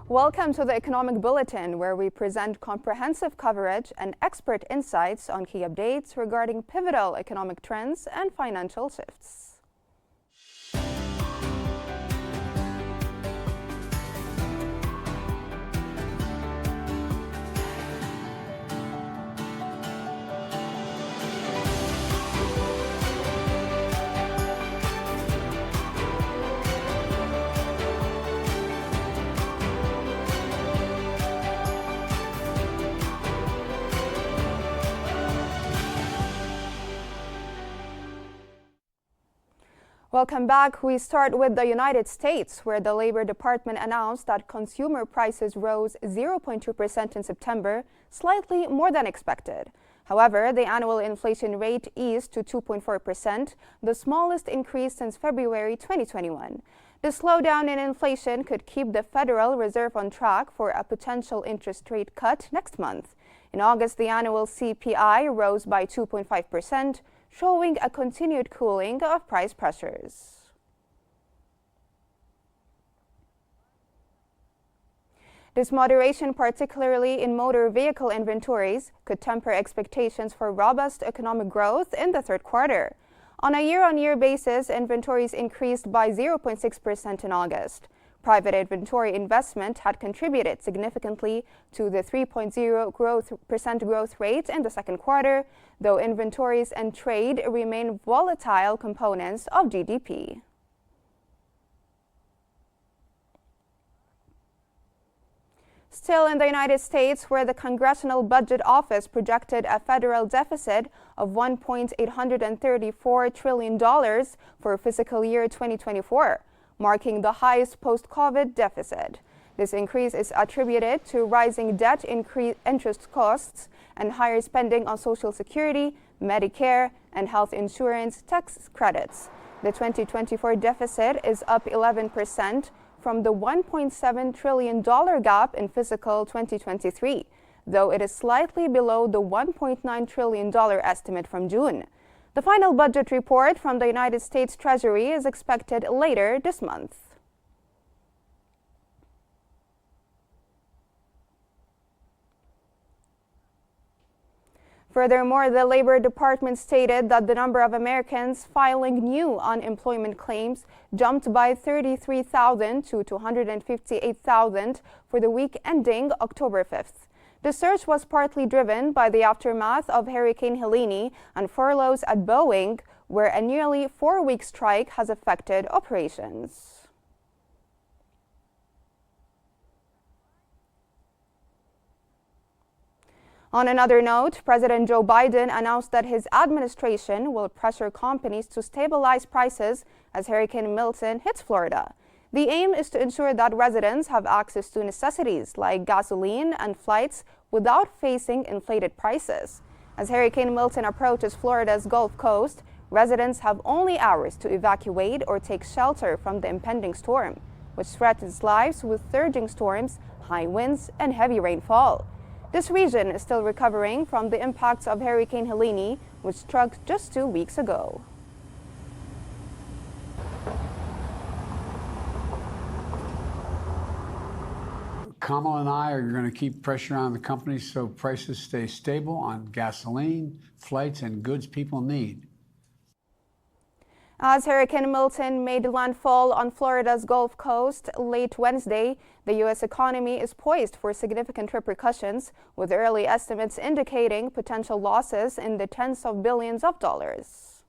Welcome to the Economic Bulletin, where we present comprehensive coverage and expert insights on key updates regarding pivotal economic trends and financial shifts. Welcome back. We start with the United States, where the Labor Department announced that consumer prices rose 0.2% in September, slightly more than expected. However, the annual inflation rate eased to 2.4%, the smallest increase since February 2021. The slowdown in inflation could keep the Federal Reserve on track for a potential interest rate cut next month. In August, the annual CPI rose by 2.5%, showing a continued cooling of price pressures. This moderation, particularly in motor vehicle inventories, could temper expectations for robust economic growth in the third quarter. On a year-on-year basis, inventories increased by 0.6% in August. Private inventory investment had contributed significantly to the 3.0% growth rate in the second quarter, though inventories and trade remain volatile components of GDP. Still in the United States, where the Congressional Budget Office projected a federal deficit of $1.834 trillion for fiscal year 2024. Marking the highest post-COVID deficit. This increase is attributed to rising debt, interest costs, and higher spending on Social Security, Medicare, and health insurance tax credits. The 2024 deficit is up 11% from the $1.7 trillion gap in fiscal 2023, though it is slightly below the $1.9 trillion estimate from June. The final budget report from the United States Treasury is expected later this month. Furthermore, the Labor Department stated that the number of Americans filing new unemployment claims jumped by 33,000 to 258,000 for the week ending October 5th. The surge was partly driven by the aftermath of Hurricane Helene and furloughs at Boeing, where a nearly 4-week strike has affected operations. On another note, President Joe Biden announced that his administration will pressure companies to stabilize prices as Hurricane Milton hits Florida. The aim is to ensure that residents have access to necessities like gasoline and flights without facing inflated prices. As Hurricane Milton approaches Florida's Gulf Coast, residents have only hours to evacuate or take shelter from the impending storm, which threatens lives with surging storms, high winds, and heavy rainfall. This region is still recovering from the impacts of Hurricane Helene, which struck just 2 weeks ago. Kamala and I are going to keep pressure on the companies so prices stay stable on gasoline, flights, and goods people need. As Hurricane Milton made landfall on Florida's Gulf Coast late Wednesday, the U.S. economy is poised for significant repercussions, with early estimates indicating potential losses in the tens of billions of dollars.